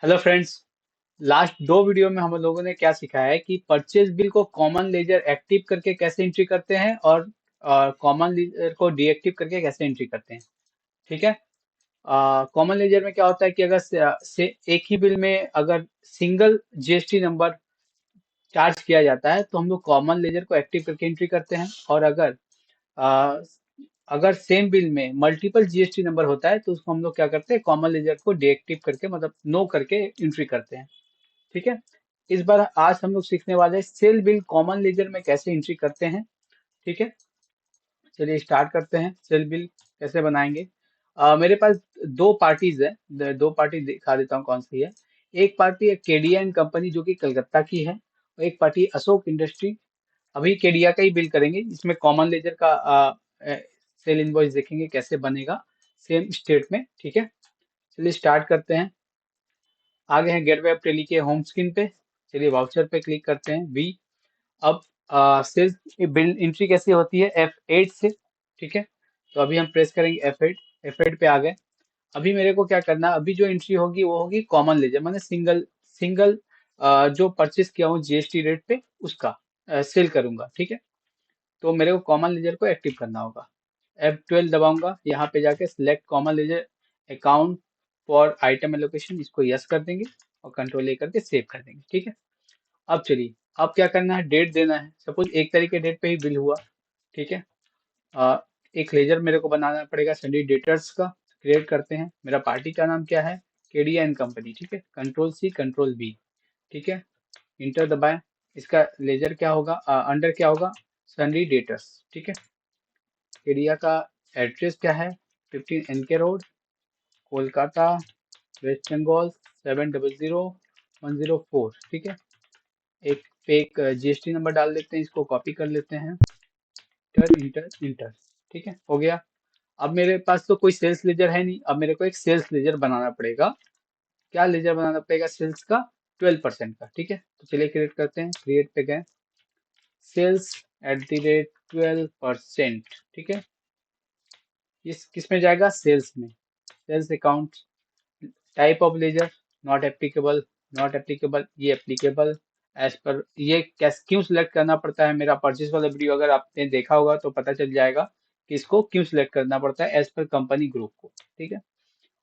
Hello friends. Last दो video में हम लोगों ने क्या सीखा है कि परचेज बिल को कॉमन लेजर एक्टिव करके कैसे एंट्री करते हैं और कॉमन लेजर को डीएक्टिव करके कैसे एंट्री करते हैं। ठीक है। कॉमन लेजर में क्या होता है कि अगर से एक ही बिल में अगर सिंगल जीएसटी नंबर चार्ज किया जाता है तो हम लोग कॉमन लेजर को एक्टिव करके एंट्री करते हैं, और अ, अगर सेम बिल में मल्टीपल जीएसटी नंबर होता है तो उसको हम लोग क्या करते हैं, कॉमन लेजर को डीएक्टिव करके मतलब नो करके एंट्री करते हैं। ठीक है। इस बार आज हम लोग सीखने वाले हैं सेल बिल कॉमन लेजर में कैसे एंट्री करते हैं। ठीक है। चलिए स्टार्ट करते हैं, सेल बिल कैसे बनाएंगे। मेरे पास दो पार्टीज है, दो पार्टी दिखा देता हूँ कौन सी है। एक पार्टी है केडिया एंड कंपनी जो कि कलकत्ता की है, और एक पार्टी अशोक इंडस्ट्री। अभी केडिया का ही बिल करेंगे, इसमें कॉमन लेजर का सेल इनवॉइस देखेंगे कैसे बनेगा सेम स्टेट में। ठीक है। चलिए स्टार्ट करते हैं। आगे हैं गेट वेब टेली के होम स्क्रीन पे। चलिए वाउचर पे क्लिक करते हैं वी। अब सेल्स बिल एंट्री कैसे होती है, F8 से। ठीक है। तो अभी हम प्रेस करेंगे F8। F8 पे आ गए। अभी मेरे को क्या करना है, अभी जो एंट्री होगी वो होगी कॉमन लेजर, मैंने सिंगल सिंगल जो परचेस किया हूँ जीएसटी रेट पे उसका सेल करूंगा। ठीक है। तो मेरे को कॉमन लेजर को एक्टिव करना होगा। F12 दबाऊंगा, यहाँ पे जाके select common ledger account for item allocation, इसको यस कर देंगे और कंट्रोल ए करके सेव कर देंगे। ठीक है। अब चलिए, अब क्या करना है, डेट देना है। सपोज 1 तारीख के डेट पे ही बिल हुआ। ठीक है। अ, एक लेजर मेरे को बनाना पड़ेगा सैंडी डेटर्स का। क्रिएट करते हैं। मेरा पार्टी का नाम क्या है, केडिया एंड कंपनी। ठीक है। Control C control B. ठीक है। इंटर दबाएं। इसका लेजर क्या होगा, अंडर क्या होगा, सैंडी डेटर्स। ठीक है। केडिया का एड्रेस क्या है, 15 NK road, Kolkata, West Bengal 700104। ठीक है। एक पे एक जीएसटी नंबर डाल देते हैं, इसको कॉपी कर लेते हैं। Inter inter inter. ठीक है, हो गया। अब मेरे पास तो कोई सेल्स लेजर है नहीं, अब मेरे को एक सेल्स लेजर बनाना पड़ेगा। क्या लेजर बनाना पड़ेगा, सेल्स का 12% का। ठीक है। तो चलिए क्रिएट करते हैं, क्रिएट पे गए, सेल्स @ 12%। ठीक है। इस किस में जाएगा, सेल्स में, sales account. Type of ledger not applicable, not applicable, ये एप्लीकेबल। एज पर ये कैस क्यों सिलेक्ट करना पड़ता है, मेरा परचेज वाला वीडियो अगर आपने देखा होगा तो पता चल जाएगा कि इसको क्यों सिलेक्ट करना पड़ता है एज पर कंपनी ग्रुप को। ठीक है।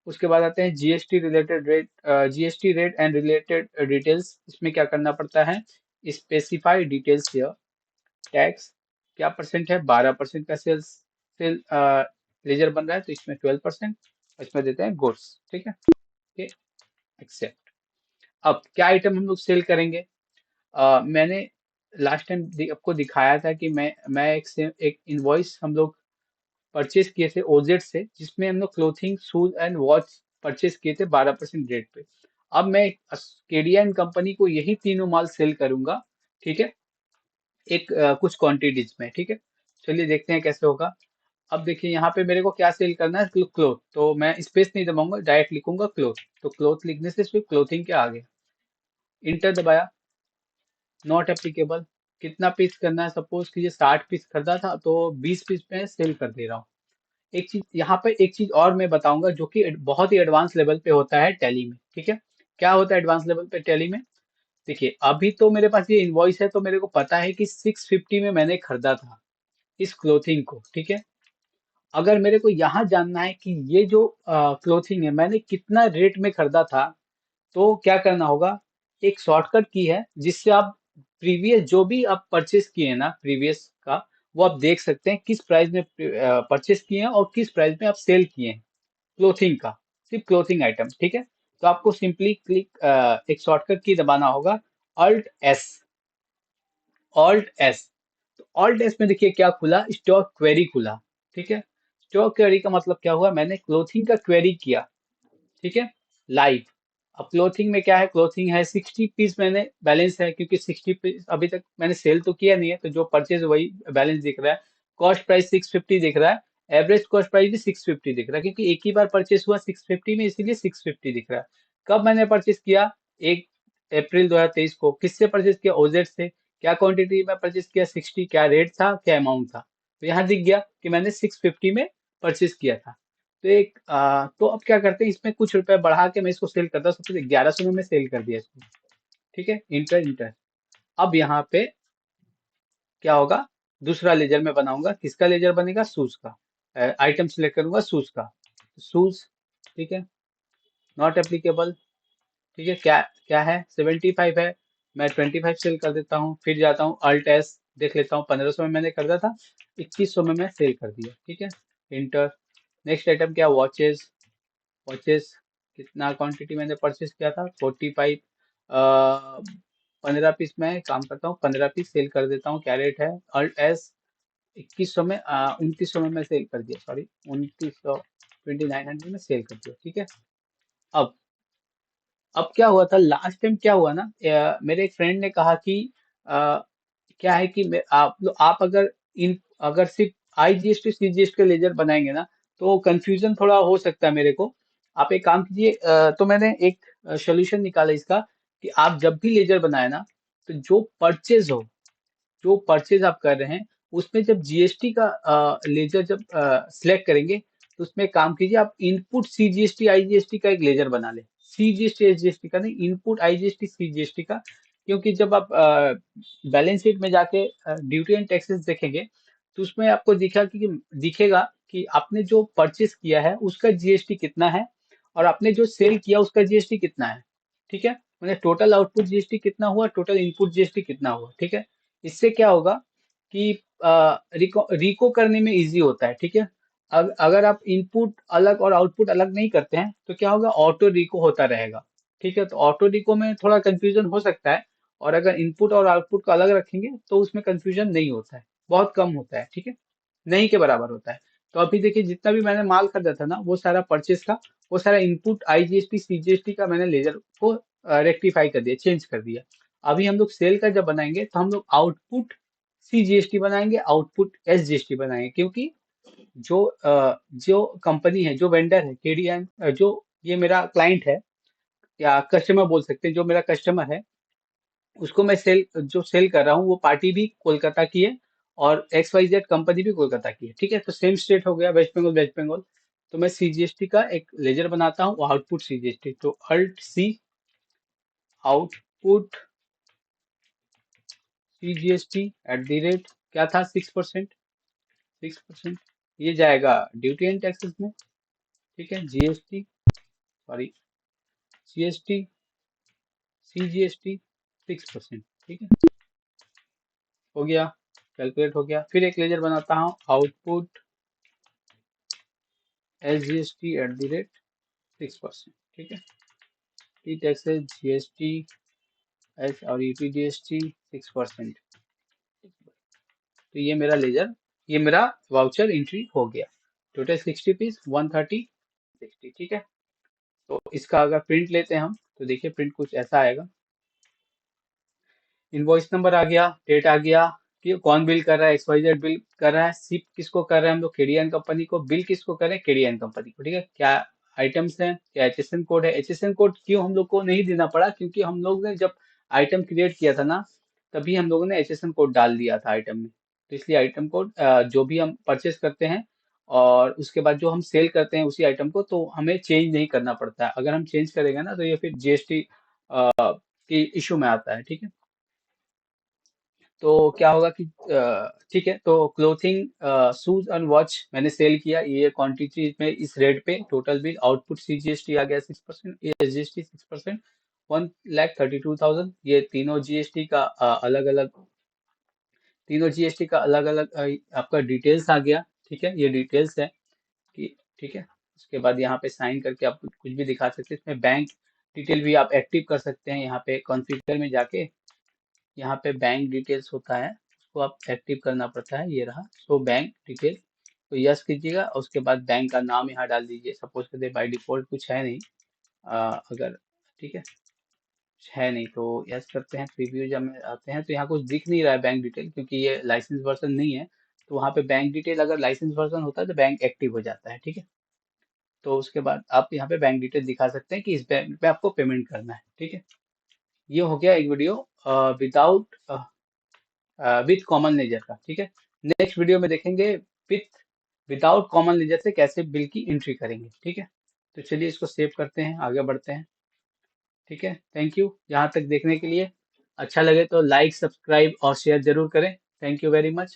उसके बाद आते हैं GST related rate, GST rate and related details. इसमें क्या करना पड़ता है, स्पेसिफाई डिटेल्स हियर। टैक्स क्या परसेंट है, 12% का सेल्स सेल लेजर बन रहा है तो इसमें 12%, इसमें देते हैं गुड्स। ठीक है। एक्सेप्ट। अब क्या आइटम हम लोग सेल करेंगे। मैंने लास्ट टाइम आपको दिखाया था कि मैं एक इनवॉइस हम लोग परचेज किए थे ओजेड से, जिसमें हम लोग clothing shoes and watch purchase किए थे 12% रेट पे। अब मैं केडिया एंड कंपनी को यही तीनों माल सेल करूंगा। ठीक है। एक कुछ क्वांटिटीज में। ठीक है। चलिए देखते हैं कैसे होगा। अब देखिए यहाँ पे मेरे को क्या सेल करना है, क्लोथ। तो मैं स्पेस नहीं दबाऊंगा, डायरेक्ट लिखूंगा क्लोथ। तो क्लोथ लिखने से सिर्फ क्लोथिंग के आगे इंटर दबाया, नॉट एप्लीकेबल। कितना पीस करना है, सपोज कि ये 60 पीस खरीदा था तो 20 पीस में सेल कर दे रहा हूँ। एक चीज यहाँ पे, एक चीज और मैं बताऊंगा जो कि बहुत ही एडवांस लेवल पे होता है टैली में। ठीक है। क्या होता है एडवांस लेवल पे टैली में, देखिए अभी तो मेरे पास ये इनवॉइस है तो मेरे को पता है कि 650 में मैंने खरीदा था इस क्लोथिंग को। ठीक है। अगर मेरे को यहाँ जानना है कि ये जो क्लोथिंग है मैंने कितना रेट में खरीदा था, तो क्या करना होगा, एक शॉर्टकट की है जिससे आप प्रीवियस जो भी आप परचेस किए हैं ना प्रीवियस का, वो आप देख सकते हैं किस प्राइस में परचेस किए हैं और किस प्राइस में आप सेल किए हैं क्लोथिंग का, सिर्फ क्लोथिंग आइटम। ठीक है। तो आपको सिंपली क्लिक एक शॉर्टकट की दबाना होगा, Alt+S, Alt+S। तो Alt+S में देखिए क्या खुला, स्टॉक क्वेरी खुला। ठीक है। स्टॉक क्वेरी का मतलब क्या हुआ, मैंने क्लोथिंग का क्वेरी किया। ठीक है। लाइव। अब क्लोथिंग में क्या है, क्लोथिंग है 60 पीस, मैंने बैलेंस है क्योंकि 60 पीस अभी तक मैंने सेल तो किया नहीं है, तो जो परचेज वही बैलेंस दिख रहा है। कॉस्ट प्राइस 650 दिख रहा है, एवरेज कॉस्ट प्राइस भी 650 दिख रहा है क्योंकि एक ही बार परचेस हुआ 650 में, इसीलिए 650 दिख रहा है। कब मैंने परचेस किया, 1 अप्रैल 2023 को। किससे परचेस किया, ओजेड से। क्या क्वांटिटी में परचेस किया, 60। क्या रेट था, क्या अमाउंट था, तो यहाँ दिख गया कि मैंने 650 में परचेस किया था। तो अब क्या करते हैं, इसमें कुछ रुपए बढ़ा के मैं इसको सेल करता हूँ। सबसे 1100 में मैं सेल कर दिया इसको। ठीक है, इंटर इंटर। अब यहाँ पे क्या होगा, दूसरा लेजर में बनाऊंगा। किसका लेजर बनेगा, शूज का। आइटम सिलेक्ट करूंगा शूज का, शूज। ठीक है, नॉट एप्लीकेबल। ठीक है, क्या क्या है, 75 है। मैं 25 सेल कर देता हूँ। फिर जाता हूँ अल्ट एस, देख लेता हूँ 1500 में मैंने कर दिया था, 2100 में मैं सेल कर दिया। ठीक है, इंटर। नेक्स्ट आइटम क्या, वॉचेस। वॉचेस कितना क्वांटिटी मैंने परचेस किया था, 45। 15 पीस मैं काम करता हूँ, 15 पीस सेल कर देता हूँ। क्या रेट है, अल्ट एस। 2100 में 2900 में मैं सेल कर दिया, सॉरी 2900, 2900 में सेल कर दिया। ठीक है। अब अब क्या हुआ था लास्ट टाइम, क्या हुआ ना, मेरे एक फ्रेंड ने कहा कि अ, क्या है कि आप अगर सिर्फ IGST CGST का लेजर बनाएंगे ना, तो कंफ्यूजन थोड़ा हो सकता है मेरे को। आप एक काम कीजिए, तो मैंने एक सोल्यूशन निकाला इसका, कि आप जब भी लेजर बनाए ना, तो जो परचेज आप कर रहे हैं, उसमें जब GST का लेजर जब सिलेक्ट करेंगे, तो उसमें काम कीजिए, आप इनपुट CGST IGST का एक लेजर बना ले। CGST SGST का नहीं, इनपुट IGST CGST का। क्योंकि जब आप बैलेंस शीट में जाके ड्यूटी एंड टैक्सेस देखेंगे, तो उसमें आपको दिखेगा कि आपने जो परचेस किया है उसका GST कितना है, और आपने जो सेल किया उसका GST कितना है। ठीक है, मैंने टोटल आउटपुट GST कितना हुआ, टोटल इनपुट GST कितना हुआ। ठीक है, इससे क्या होगा कि रिको करने में इजी होता है। ठीक है, अगर आप इनपुट अलग और आउटपुट अलग नहीं करते हैं, तो क्या होगा, ऑटो रिको होता रहेगा। ठीक है, तो ऑटो रिको में थोड़ा कंफ्यूजन हो सकता है, और अगर इनपुट और आउटपुट को अलग रखेंगे तो उसमें कंफ्यूजन नहीं होता है, बहुत कम होता है। ठीक है, नहीं के बराबर होता है। तो अभी देखिए, जितना भी मैंने माल खरीदा था ना, वो सारा परचेस का, वो सारा इनपुट IGST CGST का मैंने लेजर को रेक्टिफाई कर दिया, चेंज कर दिया। अभी हम लोग सेल का जब बनाएंगे, तो हम लोग आउटपुट CGST बनाएंगे, आउटपुट SGST बनाएंगे। क्योंकि जो कंपनी है, जो वेंडर है, KDN, जो ये मेरा क्लाइंट है, या कस्टमर बोल सकते हैं, जो मेरा कस्टमर है, उसको मैं जो सेल कर रहा हूँ, वो पार्टी भी कोलकाता की है, और XYZ कंपनी भी कोलकाता की है। ठीक है, तो सेम स्टेट हो गया, वेस्ट बंगाल, वेस्ट बंगाल। तो मैं CGST का एक लेजर बनाता हूँ, आउटपुट CGST। तो alt C, output CGST at the rate, क्या था, 6%। 6% ये जाएगा ड्यूटी एंड टैक्सेस में। ठीक है, GST, सॉरी, GST CGST 6%। ठीक है, हो गया, कैलकुलेट हो गया। फिर एक लेजर बनाता हूँ, output SGST eight the rate 6%। ठीक है, टी टैक्सेस, GST एस और EPGST 6%। तो ये मेरा वाउचर एंट्री हो गया। Total 60 piece, 130, 60। ठीक है, तो इसका अगर प्रिंट लेते हैं हम, तो देखिए प्रिंट कुछ ऐसा आएगा। इनवॉइस नंबर आ गया, डेट आ गया, कि कौन बिल कर रहा है, XYZ बिल कर रहा है। सिप किसको कर रहे हैं हम लोग, KDN कंपनी को। बिल किसको कर रहे हैं, KDN कंपनी को। ठीक है, क्या आइटम्स हैं, क्या HSN कोड है। HSN कोड क्यों हम लोग को नहीं देना पड़ा, क्योंकि हम लोग ने जब आइटम क्रिएट किया था ना, तभी हम लोगों ने HSN कोड डाल दिया था आइटम में। तो इसलिए आइटम कोड, जो भी हम परचेस करते हैं और उसके बाद जो हम सेल करते हैं उसी आइटम को, तो हमें चेंज नहीं करना पड़ता है। अगर हम चेंज करेंगे ना, तो ये फिर GST की इशू में आता है। ठीक है, तो क्या होगा कि ठीक है, तो क्लोथिंग, शूज एंड वॉच मैंने सेल किया, ये क्वांटिटी में इस रेट पे। टोटल बिल, आउटपुट CGST आ गया 6%, SGST 6%, 1,32,000। ये तीनों GST का अलग अलग आपका डिटेल्स आ गया। ठीक है, ये डिटेल्स है कि, ठीक है। उसके बाद यहाँ पे साइन करके आप कुछ भी दिखा सकते हैं। इसमें बैंक डिटेल भी आप एक्टिव कर सकते हैं, यहाँ पे कॉन्फ़िगर में जाके। यहाँ पे बैंक डिटेल्स होता है, उसको आप एक्टिव करना पड़ता है। ये रहा, सो बैंक डिटेल, तो यस कीजिएगा। और उसके बाद बैंक का नाम यहाँ डाल दीजिए। सपोज कर दे, बाय डिफॉल्ट कुछ है नहीं, अगर, ठीक है नहीं, तो यस करते हैं। प्रीव्यू जब में आते हैं, तो यहाँ कुछ दिख नहीं रहा है बैंक डिटेल, क्योंकि ये लाइसेंस वर्जन नहीं है। तो वहाँ पे बैंक डिटेल, अगर लाइसेंस वर्जन होता है तो बैंक एक्टिव हो जाता है। ठीक है, तो उसके बाद आप यहाँ पे बैंक डिटेल दिखा सकते हैं कि इस बैंक पे आपको पेमेंट करना है। ठीक है, ये हो गया एक video without with common ledger का। ठीक है, नेक्स्ट वीडियो में देखेंगे विथ विदाउट कॉमन लेजर से कैसे बिल की एंट्री करेंगे। ठीक है, तो चलिए इसको सेव करते हैं, आगे बढ़ते हैं। ठीक है, थैंक यू यहाँ तक देखने के लिए। अच्छा लगे तो लाइक, सब्सक्राइब और शेयर जरूर करें। Thank you very much.